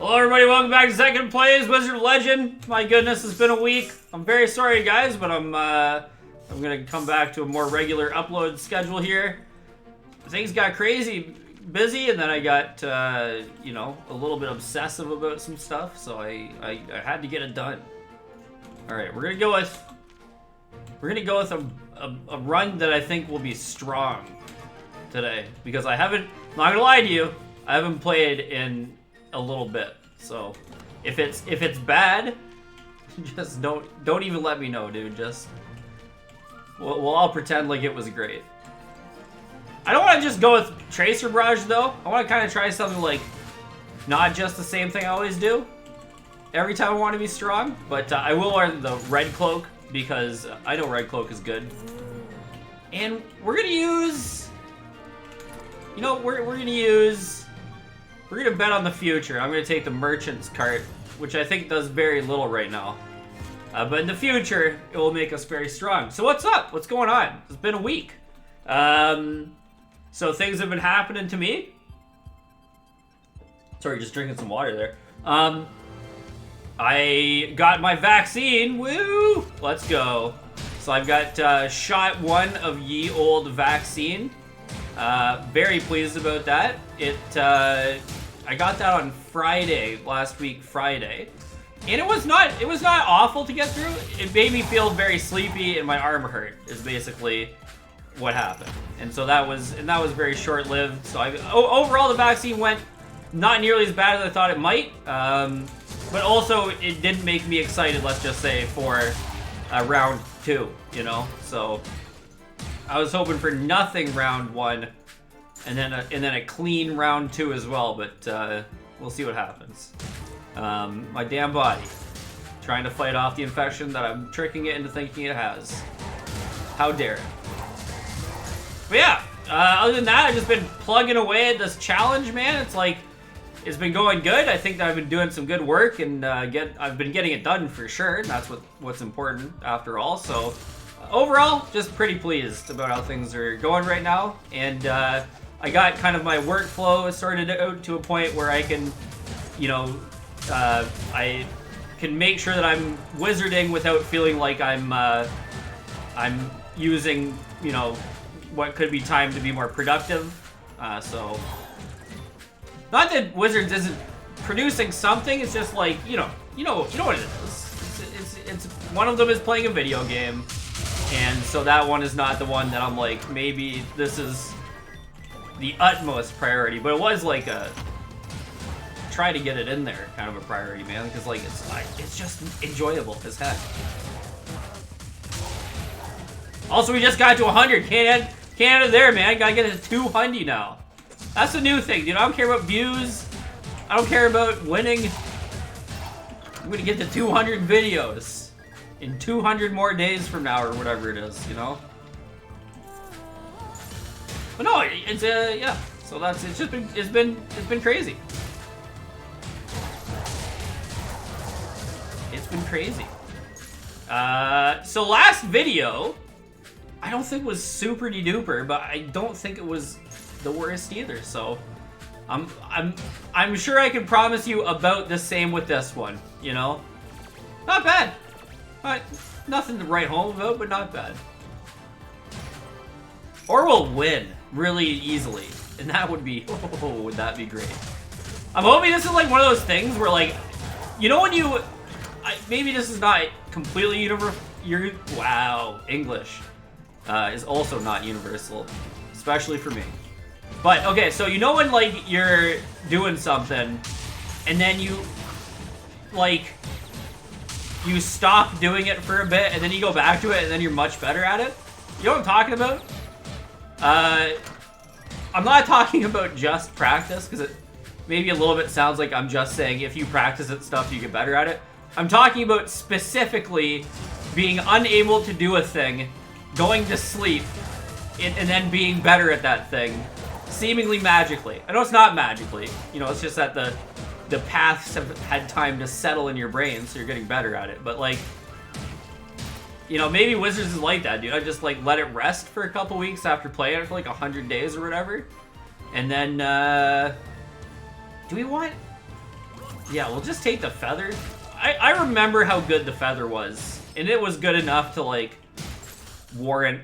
Hello everybody, welcome back to Zecken Plays Wizard of Legend. My goodness, it's been a week. I'm very sorry guys, but I'm gonna come back to a more regular upload schedule here. Things got crazy busy, and then I got, you know, a little bit obsessive about some stuff, so I had to get it done. Alright, we're gonna go with a run that I think will be strong today, because I haven't, I'm not gonna lie to you, I haven't played in a little bit. So if it's bad, just don't even let me know, dude. Just we'll all pretend like it was great. I don't want to just go with Tracer Barrage though. I want to kind of try something like not just the same thing I always do every time I want to be strong, but I will wear the Red Cloak because I know Red Cloak is good. And we're gonna use, you know, we're gonna bet on the future. I'm gonna take the Merchant's cart, which I think does very little right now. But in the future, it will make us very strong. So what's up? What's going on? It's been a week. So things have been happening to me. Sorry, just drinking some water there. I got my vaccine. Woo! Let's go. So I've got shot 1 of ye old vaccine. Very pleased about that. I got that on Friday, last week Friday, and it was not awful to get through. It made me feel very sleepy and my arm hurt is basically what happened. And so that was very short-lived. So overall the vaccine went not nearly as bad as I thought it might, but also it didn't make me excited, let's just say, for round 2, you know. So I was hoping for nothing round 1. And then a clean round 2 as well, but we'll see what happens. My damn body trying to fight off the infection that I'm tricking it into thinking it has. How dare it? But yeah, other than that, I've just been plugging away at this challenge, man. It's like, it's been going good. I think that I've been doing some good work, and I've been getting it done for sure. And that's what's important after all. So overall, just pretty pleased about how things are going right now. And I got kind of my workflow sorted out to a point where I can, you know, I can make sure that I'm wizarding without feeling like I'm using, you know, what could be time to be more productive. So, not that Wizards isn't producing something. It's just like, you know what it is. It's one of them is playing a video game, and so that one is not the one that I'm like, maybe this is the utmost priority, but it was like a try to get it in there kind of a priority, man, because like it's just enjoyable as heck. Also, we just got to 100. Canada there, man. Gotta get to 200 now. That's a new thing, dude. I don't care about views. I don't care about winning. I'm gonna get to 200 videos in 200 more days from now, or whatever it is, you know. But no, it's yeah. So it's been crazy. It's been crazy. So last video, I don't think was super duper, but I don't think it was the worst either. So I'm sure I can promise you about the same with this one. You know, not bad. Nothing to write home about, but not bad. Or we'll win really easily, and that would be, oh, would that be great. I'm hoping this is like one of those things where, like, you know when you, maybe this is not completely wow, English is also not universal, especially for me. But, okay, so you know when, like, you're doing something, and then you, like, you stop doing it for a bit, and then you go back to it, and then you're much better at it? You know what I'm talking about? I'm not talking about just practice, because it maybe a little bit sounds like I'm just saying if you practice at stuff, you get better at it. I'm talking about specifically being unable to do a thing, going to sleep, and then being better at that thing, seemingly magically. I know it's not magically, you know, it's just that the paths have had time to settle in your brain, so you're getting better at it. But, like, you know, maybe Wizards is like that, dude. I just, like, let it rest for a couple weeks after playing it for, like, 100 days or whatever. And then, do we want... Yeah, we'll just take the feather. I remember how good the feather was. And it was good enough to, like, warrant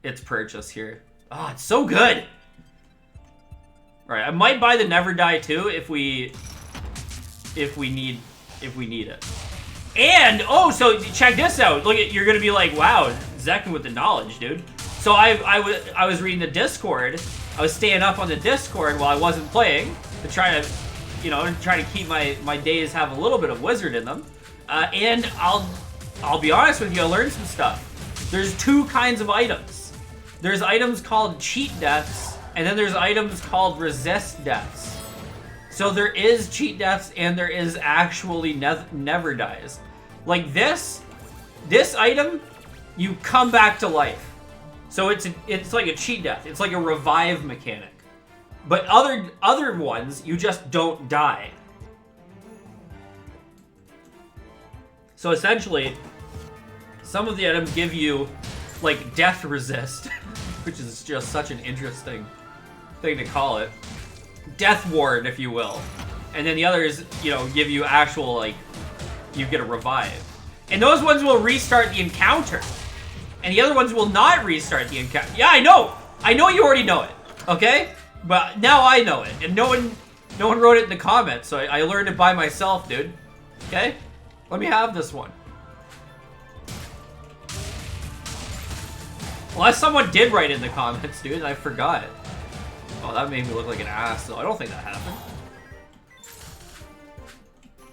its purchase here. Oh, it's so good! Alright, I might buy the Never Die too if we need it. And, oh, so check this out. Look at, you're gonna be like, wow, Zecken with the knowledge, dude. So I was reading the Discord. I was staying up on the Discord while I wasn't playing to try to, you know, try to keep my days have a little bit of wizard in them. And I'll be honest with you, I learned some stuff. There's two kinds of items. There's items called cheat deaths, and then there's items called resist deaths. So there is cheat deaths, and there is actually never dies. Like this item, you come back to life. So it's like a cheat death. It's like a revive mechanic. But other ones, you just don't die. So essentially, some of the items give you like death resist, which is just such an interesting thing to call it. Death ward, if you will. And then the others, you know, give you actual, like, you get a revive. And those ones will restart the encounter. And the other ones will not restart the encounter. Yeah, I know! I know you already know it, okay? But now I know it. And no one wrote it in the comments, so I learned it by myself, dude. Okay? Let me have this one. Unless someone did write it in the comments, dude, and I forgot. Oh, that made me look like an ass, though. I don't think that happened.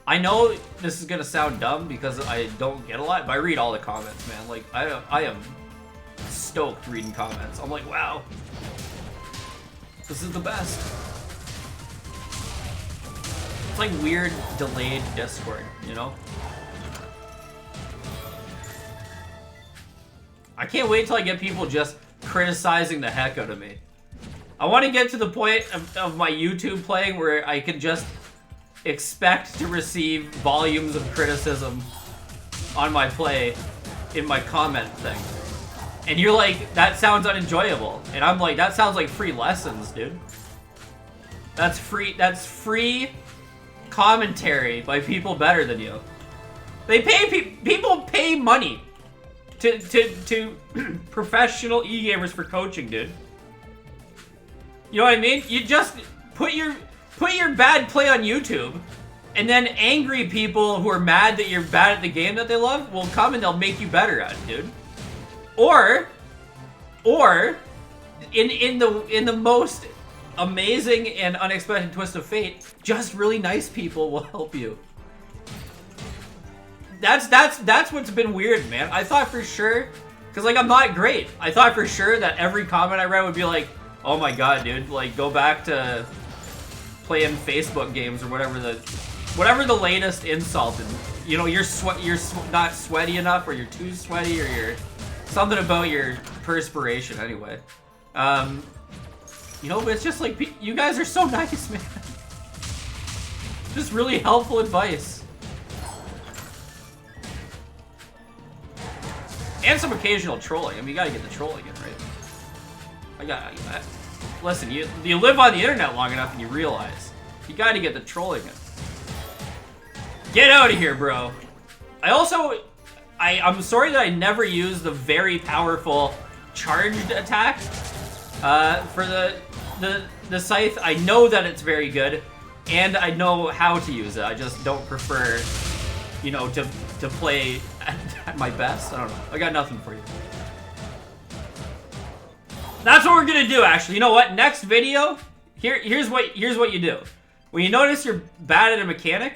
I know this is gonna sound dumb because I don't get a lot, but I read all the comments, man. Like, I am stoked reading comments. I'm like, wow. This is the best. It's like weird, delayed Discord, you know? I can't wait till I get people just criticizing the heck out of me. I want to get to the point of my YouTube playing where I can just expect to receive volumes of criticism on my play in my comment thing. And you're like, that sounds unenjoyable. And I'm like, that sounds like free lessons, dude. That's free commentary by people better than you. They pay people pay money to professional e-gamers for coaching, dude. You know what I mean? You just put your bad play on YouTube, and then angry people who are mad that you're bad at the game that they love will come and they'll make you better at it, dude. Or in the most amazing and unexpected twist of fate, just really nice people will help you. That's what's been weird, man. I thought for sure, because like I'm not great. I thought for sure that every comment I read would be like, oh my god, dude, like go back to playing Facebook games or whatever the latest insult. And you know, you're not sweaty enough, or you're too sweaty, or you're something about your perspiration anyway. You know, but it's just like, you guys are so nice, man. Just really helpful advice. And some occasional trolling. I mean, you gotta get the trolling in, right? Listen, you live on the internet long enough and you realize you gotta get the trolling in. Get out of here, bro. I'm sorry that I never used the very powerful charged attack for the scythe. I know that it's very good, and I know how to use it. I just don't prefer, you know, to play at my best. I don't know. I got nothing for you. That's what we're gonna do, actually. You know what? Next video, here's what you do. When you notice you're bad at a mechanic,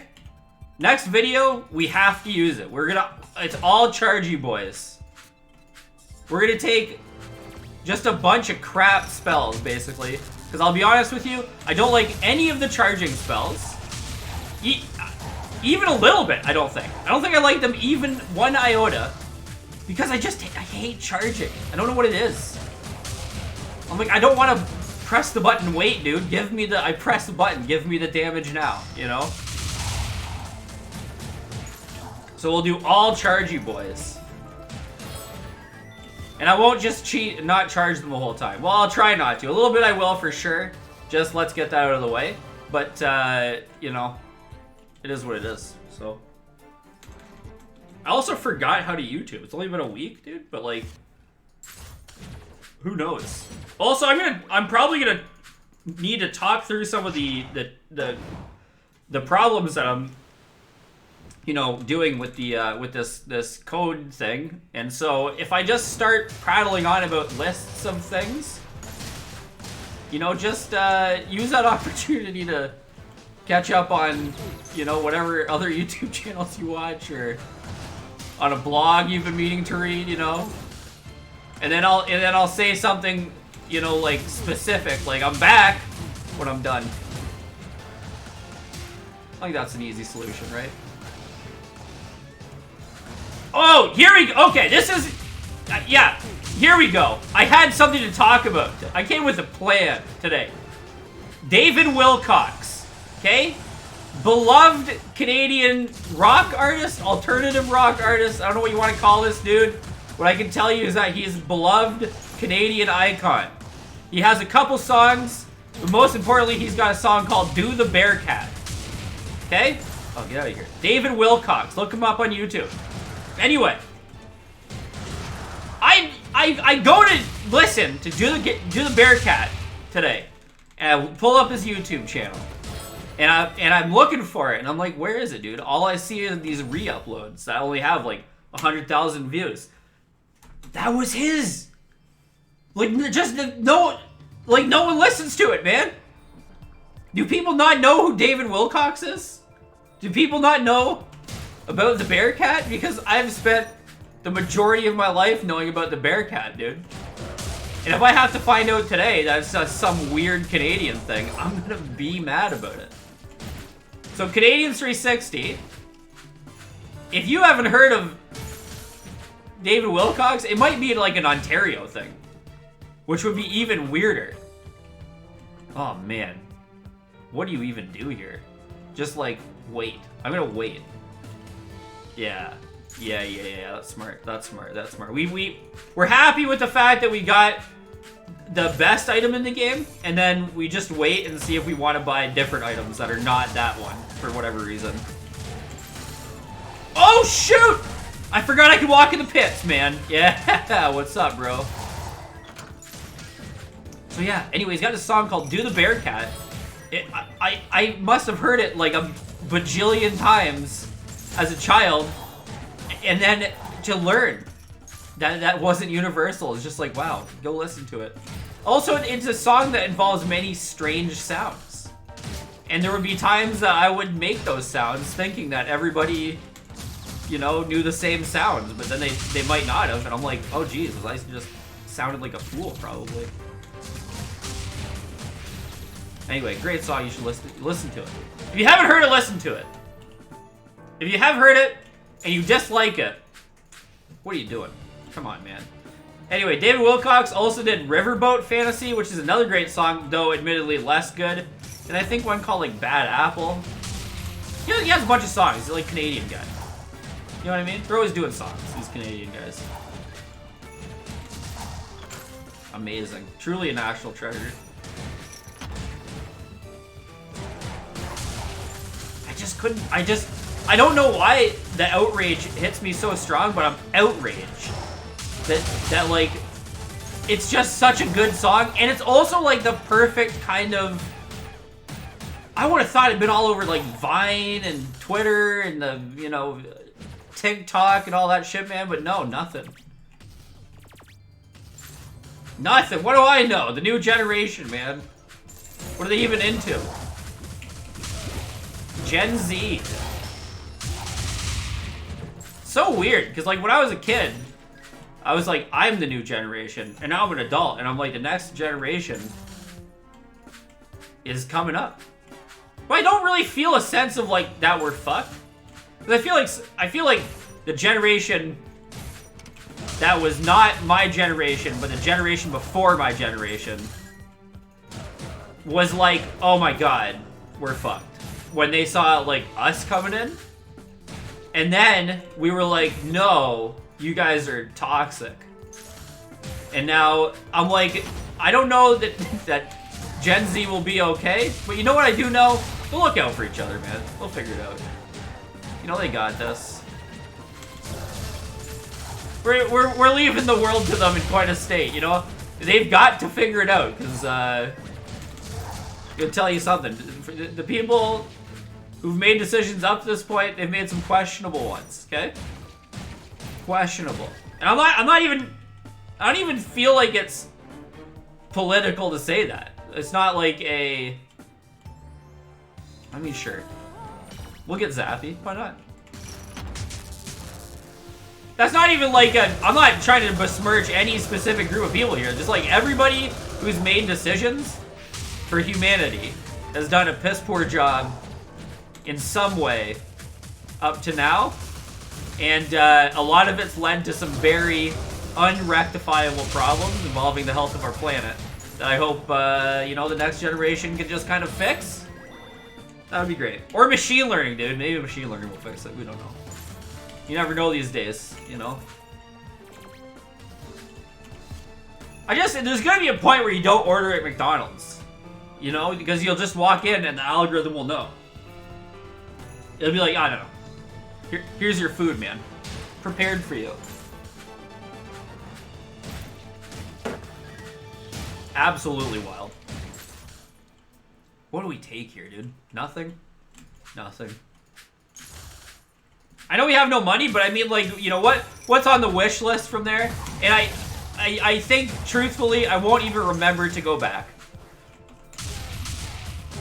next video we have to use it. It's all chargy boys. We're gonna take just a bunch of crap spells, basically. Because I'll be honest with you, I don't like any of the charging spells. Even a little bit, I don't think. I don't think I like them even one iota. Because I hate charging. I don't know what it is. I'm like, I don't want to press the button and wait, dude. I press the button, give me the damage now, you know? So we'll do all chargy boys. And I won't just cheat and not charge them the whole time. Well, I'll try not to. A little bit I will for sure. Just let's get that out of the way. But, you know, it is what it is. So I also forgot how to YouTube. It's only been a week, dude, but like, who knows? Also, I'm probably gonna need to talk through some of the problems that I'm, you know, doing with the with this code thing. And so if I just start prattling on about lists of things, you know, just use that opportunity to catch up on, you know, whatever other YouTube channels you watch, or on a blog you've been meaning to read, you know. And then I'll say something, you know, like specific, like I'm back when I'm done. I think that's an easy solution, right? Oh, here we go. Okay, this is, yeah, here we go. I had something to talk about. I came with a plan today. David Wilcox, okay? Beloved Canadian rock artist, alternative rock artist. I don't know what you want to call this dude. What I can tell you is that he's a beloved Canadian icon. He has a couple songs, but most importantly, he's got a song called Do the Bearcat. Okay? Oh, get out of here. David Wilcox. Look him up on YouTube. Anyway, I go to listen to Do the Bearcat today, and I pull up his YouTube channel, and I'm looking for it, and I'm like, where is it, dude? All I see are these re-uploads that only have like 100,000 views. That was his. Like, just no one listens to it, man. Do people not know who David Wilcox is? Do people not know about the Bearcat? Because I've spent the majority of my life knowing about the Bearcat, dude. And if I have to find out today that it's some weird Canadian thing, I'm gonna be mad about it. So Canadians 360, if you haven't heard of David Wilcox, it might be like an Ontario thing, which would be even weirder. Oh man, what do you even do here? Just like wait. I'm gonna wait. Yeah. That's smart. That's smart. That's smart. We're happy with the fact that we got the best item in the game, and then we just wait and see if we want to buy different items that are not that one for whatever reason. Oh shoot! I forgot I could walk in the pits, man. Yeah, what's up, bro? So yeah, anyways, got this song called Do the Bearcat. I must have heard it like a bajillion times as a child, and then to learn that wasn't universal is just like, wow, go listen to it. Also, it's a song that involves many strange sounds, and there would be times that I would make those sounds thinking that everybody, you know, knew the same sounds, but then they might not have, and I'm like, oh Jesus, I just sounded like a fool probably. Anyway, great song, you should listen to it. If you haven't heard it, listen to it. If you have heard it and you dislike it, what are you doing? Come on, man. Anyway, David Wilcox also did Riverboat Fantasy, which is another great song, though admittedly less good. And I think one called like Bad Apple. He has a bunch of songs. He's like Canadian guy. You know what I mean? They're always doing songs, these Canadian guys. Amazing. Truly a national treasure. I don't know why the outrage hits me so strong, but I'm outraged that like, it's just such a good song, and it's also like the perfect kind of, I would have thought it'd been all over like Vine and Twitter and the, you know, TikTok and all that shit, man, but no, nothing. Nothing. What do I know? The new generation, man. What are they even into? Gen Z. So weird, because like when I was a kid, I was like, I'm the new generation, and now I'm an adult, and I'm like, the next generation is coming up. But I don't really feel a sense of like that we're fucked. Because I feel like the generation that was not my generation, but the generation before my generation was like, oh my god, we're fucked. When they saw like us coming in, and then we were like, no, you guys are toxic. And now I'm like, I don't know that Gen Z will be okay, but you know what I do know We'll look out for each other, man. We'll figure it out. You know they got this. We're leaving the world to them in quite a state, you know? They've got to figure it out, because, I'll tell you something. The people who've made decisions up to this point, they've made some questionable ones, okay? Questionable. And I don't even feel like it's political to say that. It's not like a... I mean, sure. We'll get Zappy. Why not? That's not even like a... I'm not trying to besmirch any specific group of people here. Just like everybody who's made decisions for humanity has done a piss poor job in some way up to now. And a lot of it's led to some very unrectifiable problems involving the health of our planet that I hope, you know, the next generation can just kind of fix. That would be great. Or machine learning, dude. Maybe machine learning will fix it. We don't know. You never know these days, you know? There's gonna be a point where you don't order at McDonald's. You know? Because you'll just walk in and the algorithm will know. It'll be like, I don't know. Here's your food, man. Prepared for you. Absolutely wild. What do we take here, dude? Nothing? Nothing. I know we have no money, but I mean, like, you know, what's on the wish list from there? And I think, truthfully, I won't even remember to go back.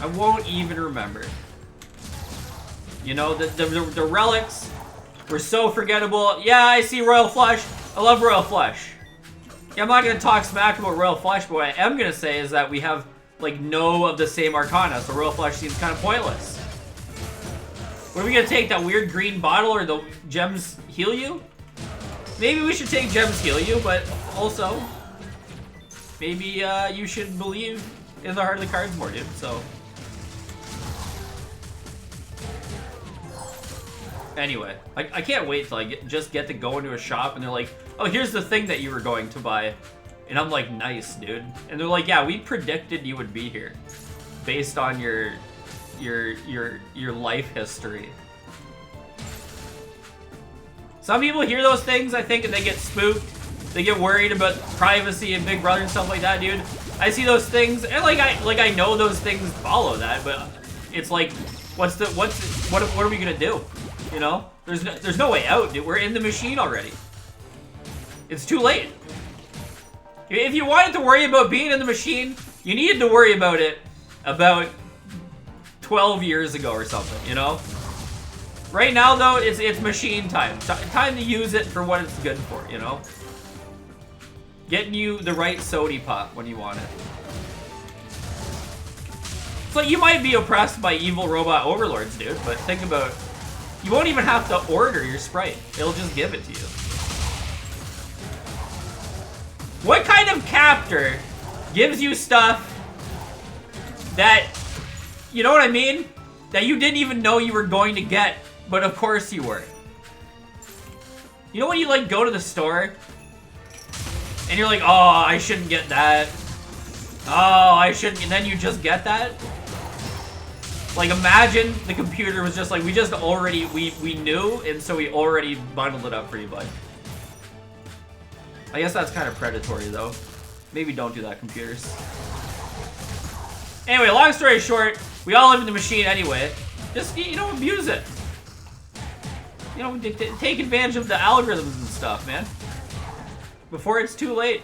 I won't even remember. You know, the relics were so forgettable. Yeah, I see Royal Flush. I love Royal Flush. Yeah, I'm not going to talk smack about Royal Flush, but what I am going to say is that we have, like, no of the same Arcana, so Royal Flush seems kind of pointless. What are we going to take, that weird green bottle or the gems heal you? Maybe we should take gems heal you, but also, maybe you should believe in the heart of the cards more, dude, so. Anyway, I can't wait till I just get to go into a shop and they're like, oh, here's the thing that you were going to buy. And I'm like, nice, dude. And they're like, yeah, we predicted you would be here based on your life history. Some people hear those things, I think, and they get spooked. They get worried about privacy and Big Brother and stuff like that, dude. I see those things, and I know those things follow that, but it's like, what are we gonna do? You know, there's no way out, dude. We're in the machine already. It's too late. If you wanted to worry about being in the machine, you needed to worry about it about 12 years ago or something, you know? Right now, though, it's machine time. Time to use it for what it's good for, you know? Getting you the right sody pop when you want it. So you might be oppressed by evil robot overlords, dude, but think about... You won't even have to order your Sprite. It'll just give it to you. What kind of captor gives you stuff that, you know what I mean? That you didn't even know you were going to get, but of course you were. You know when you, like, go to the store and you're like, oh, I shouldn't get that. Oh, I shouldn't, and then you just get that? Like, imagine the computer was just like, we knew, and so we already bundled it up for you, bud. I guess that's kind of predatory, though. Maybe don't do that, computers. Anyway, long story short, we all live in the machine anyway. Just, you know, abuse it. You know, take advantage of the algorithms and stuff, man. Before it's too late.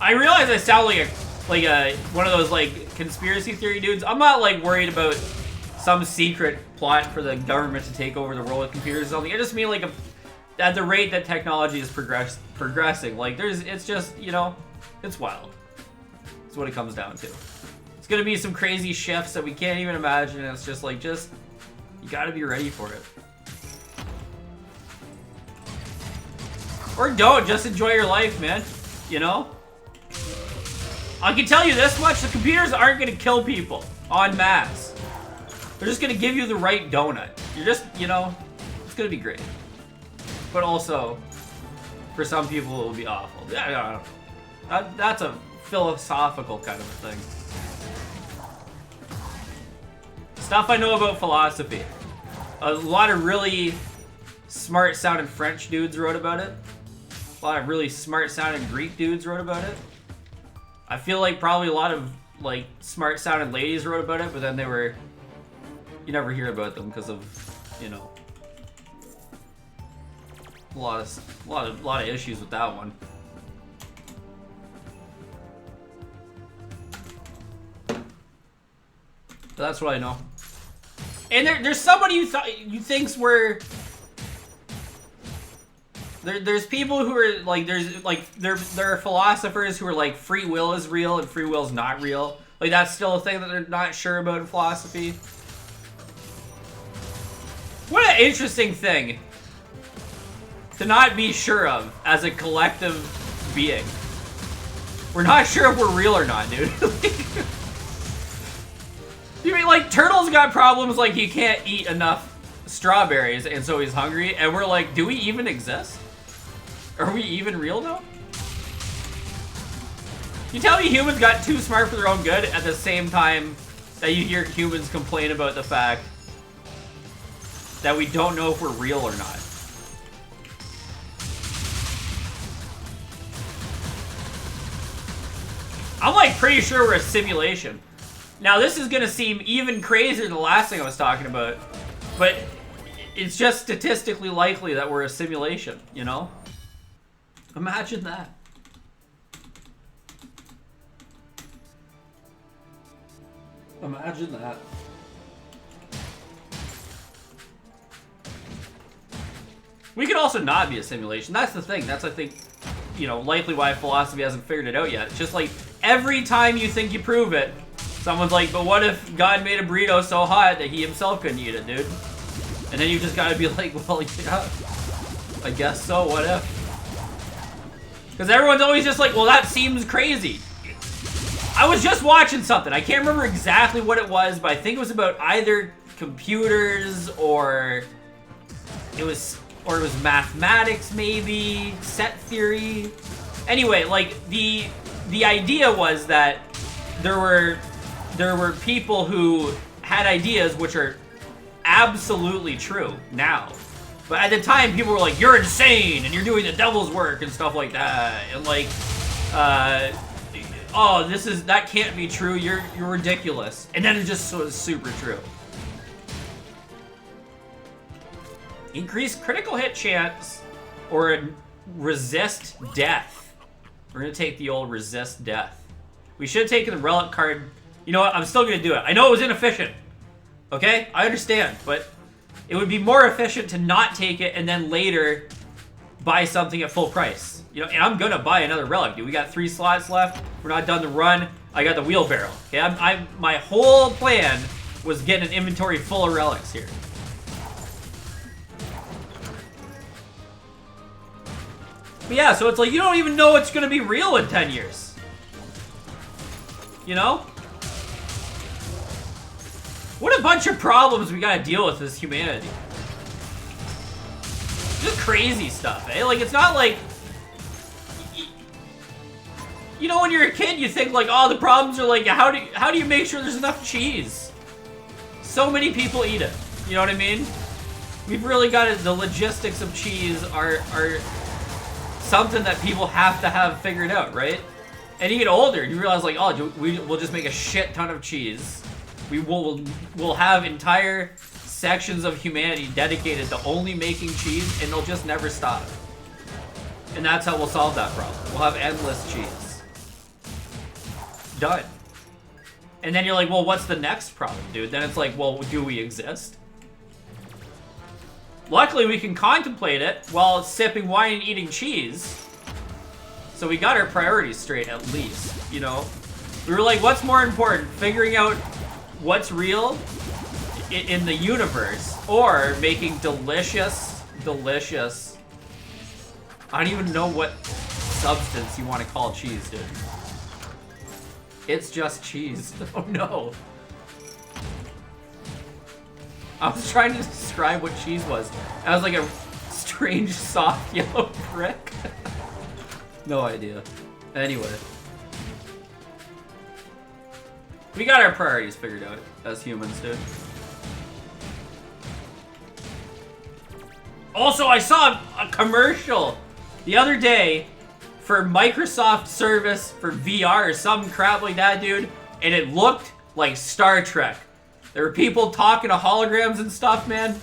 I realize I sound like a one of those, like, conspiracy theory dudes. I'm not, like, worried about some secret plot for the government to take over the world with computers or something. I just mean, like, at the rate that technology is progressing. Like, it's just, you know, it's wild. That's what it comes down to. It's gonna be some crazy shifts that we can't even imagine. And it's just like, you gotta be ready for it. Or don't, just enjoy your life, man. You know? I can tell you this much, the computers aren't gonna kill people en masse. They're just gonna give you the right donut. You're just, you know, it's gonna be great. But also, for some people, it will be awful. I don't know. That's a philosophical kind of thing. Stuff I know about philosophy. A lot of really smart sounding French dudes wrote about it. A lot of really smart sounding Greek dudes wrote about it. I feel like probably a lot of like smart sounding ladies wrote about it, but then you never hear about them because of, you know, a lot of issues with that one. But that's what I know. And there's somebody who thinks we're there's people who are like there are philosophers who are like free will is real and free will is not real. Like that's still a thing that they're not sure about in philosophy. What an interesting thing to not be sure of as a collective being. We're not sure if we're real or not, dude. You mean like Turtle's got problems like he can't eat enough strawberries and so he's hungry, and we're like, do we even exist? Are we even real though? You tell me humans got too smart for their own good at the same time that you hear humans complain about the fact that we don't know if we're real or not. I'm like pretty sure we're a simulation. Now this is gonna seem even crazier than the last thing I was talking about, but it's just statistically likely that we're a simulation, you know? Imagine that. Imagine that. We could also not be a simulation. That's the thing. That's, I think, you know, likely why philosophy hasn't figured it out yet. It's just like every time you think you prove it, someone's like, but what if God made a burrito so hot that he himself couldn't eat it, dude? And then you just gotta be like, well, yeah, I guess so, what if? Because everyone's always just like, well, that seems crazy. I was just watching something. I can't remember exactly what it was, but I think it was about either computers or it was mathematics, maybe set theory. Anyway, like the idea was that there were people who had ideas which are absolutely true now, but at the time people were like, you're insane and you're doing the devil's work and stuff like that, and like oh, that can't be true, you're ridiculous, and then it just was super true. Increase critical hit chance or resist death. We're gonna take the old resist death. We should have taken the relic card. You know what, I'm still gonna do it. I know it was inefficient, okay? I understand, but it would be more efficient to not take it and then later buy something at full price. You know, and I'm gonna buy another relic, dude. We got 3 slots left. We're not done the run. I got the wheelbarrow, okay? My whole plan was getting an inventory full of relics here. But yeah, so it's like, you don't even know it's gonna be real in 10 years. You know? What a bunch of problems we gotta deal with as humanity. Just crazy stuff, eh? Like, it's not like... You know, when you're a kid, you think like, oh, the problems are like, how do you make sure there's enough cheese? So many people eat it. You know what I mean? We've really got it. The logistics of cheese are something that people have to have figured out, right? And you get older, you realize like, oh, we'll just make a shit ton of cheese. We'll have entire sections of humanity dedicated to only making cheese, and they'll just never stop. And that's how we'll solve that problem. We'll have endless cheese. Done. And then you're like, well, what's the next problem, dude? Then it's like, well, do we exist? Luckily, we can contemplate it while sipping wine and eating cheese. So we got our priorities straight, at least, you know? We were like, what's more important? Figuring out what's real in the universe, or making delicious... I don't even know what substance you want to call cheese, dude. It's just cheese. Oh no. I was trying to describe what cheese was. I was like a strange, soft yellow brick. No idea. Anyway. We got our priorities figured out as humans, dude. Also, I saw a commercial the other day for Microsoft service for VR or some crap like that, dude. And it looked like Star Trek. There were people talking to holograms and stuff, man.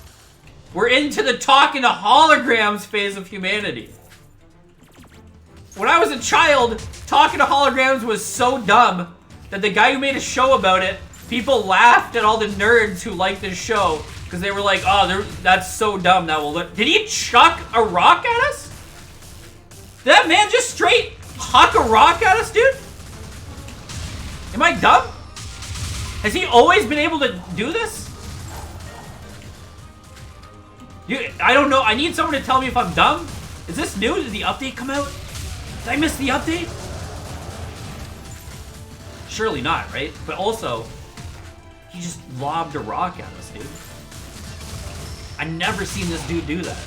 We're into the talking to holograms phase of humanity. When I was a child, talking to holograms was so dumb that the guy who made a show about it, people laughed at all the nerds who liked this show because they were like, oh, that's so dumb that will look. Did he chuck a rock at us? Did that man just straight huck a rock at us, dude? Am I dumb? Has he always been able to do this? I don't know. I need someone to tell me if I'm dumb. Is this new? Did the update come out? Did I miss the update? Surely not, right? But also, he just lobbed a rock at us, dude. I've never seen this dude do that.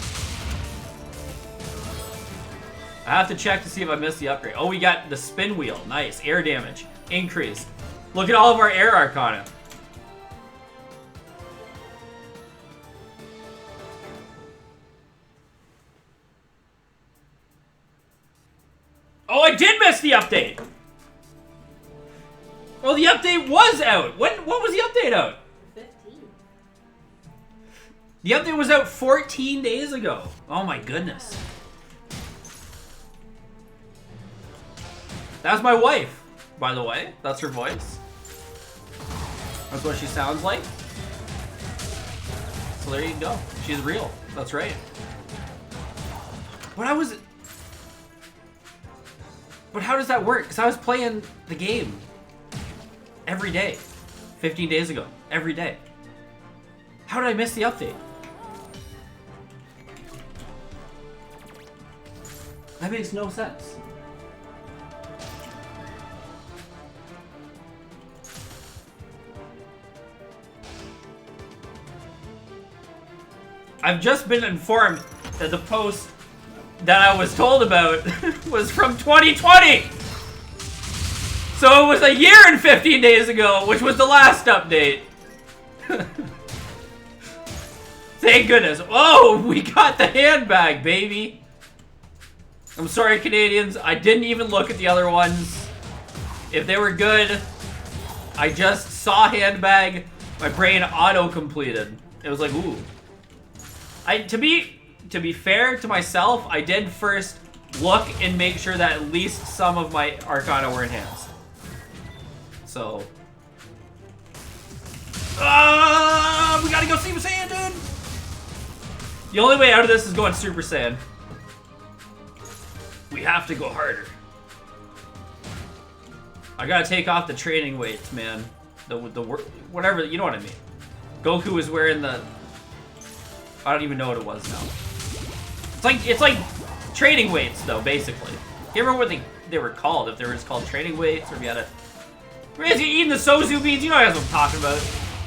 I have to check to see if I missed the upgrade. Oh, we got the spin wheel. Nice. Air damage. Increased. Look at all of our air arcana. Oh, I did miss the update! Oh, the update was out! When was the update out? 15. The update was out 14 days ago. Oh my goodness. That's my wife, by the way. That's her voice. That's what she sounds like. So there you go. She's real. That's right. But how does that work? Because I was playing the game every day. 15 days ago. Every day. How did I miss the update? That makes no sense. I've just been informed that the post that I was told about was from 2020! So it was a year and 15 days ago, which was the last update. Thank goodness. Oh, we got the handbag, baby. I'm sorry, Canadians. I didn't even look at the other ones. If they were good, I just saw handbag. My brain auto-completed. It was like, ooh. To be fair to myself, I did first look and make sure that at least some of my Arcana were enhanced. So. We gotta go Super Saiyan, dude! The only way out of this is going Super Saiyan. We have to go harder. I gotta take off the training weights, man. Whatever, you know what I mean. Goku was wearing the... I don't even know what it was now. It's like training weights, though, basically. You remember what they were called? If they were just called training weights, or if you had a... Is he eating the Sozu beans? You know what I'm talking about.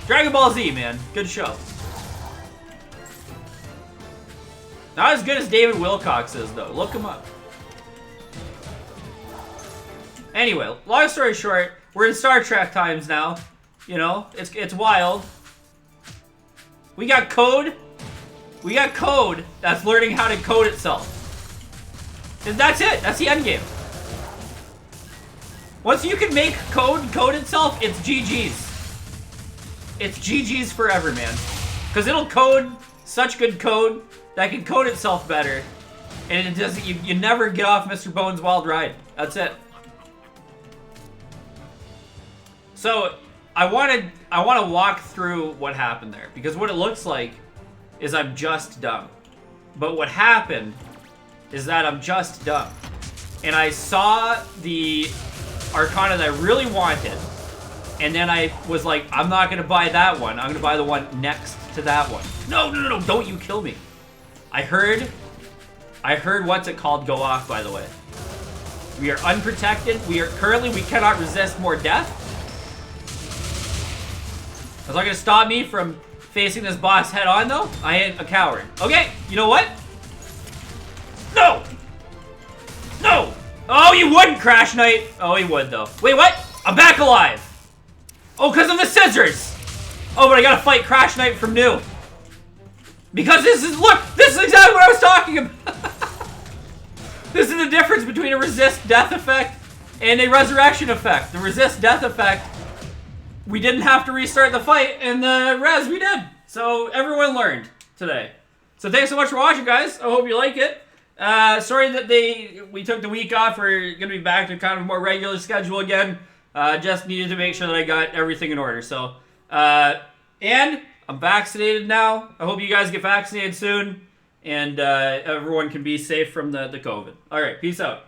Dragon Ball Z, man. Good show. Not as good as David Wilcox is, though. Look him up. Anyway, long story short, we're in Star Trek times now. You know, it's wild. We got code. We got code that's learning how to code itself. And that's it. That's the end game. Once you can make code itself, it's GG's. It's GG's forever, man. Because it'll code such good code that can code itself better. And it doesn't. You never get off Mr. Bones' wild ride. That's it. So I want to walk through what happened there, because what it looks like is I'm just dumb. But what happened is that I'm just dumb. And I saw the Arcana that I really wanted, and then I was like, I'm not going to buy that one. I'm going to buy the one next to that one. No, don't you kill me. I heard what's it called go off, by the way. We are unprotected. We cannot resist more death. That's not going to stop me from facing this boss head on, though. I ain't a coward. Okay, you know what? No! No! Oh, he wouldn't, Crash Knight. Oh, he would, though. Wait, what? I'm back alive. Oh, because of the scissors. Oh, but I gotta fight Crash Knight from new. Because this is, look, this is exactly what I was talking about. This is the difference between a resist death effect and a resurrection effect. The resist death effect, we didn't have to restart the fight, and the res, we did. So everyone learned today. So thanks so much for watching, guys. I hope you like it. Sorry that we took the week off. We're going to be back to kind of a more regular schedule again. Just needed to make sure that I got everything in order. So, and I'm vaccinated now. I hope you guys get vaccinated soon. And everyone can be safe from the COVID. All right, peace out.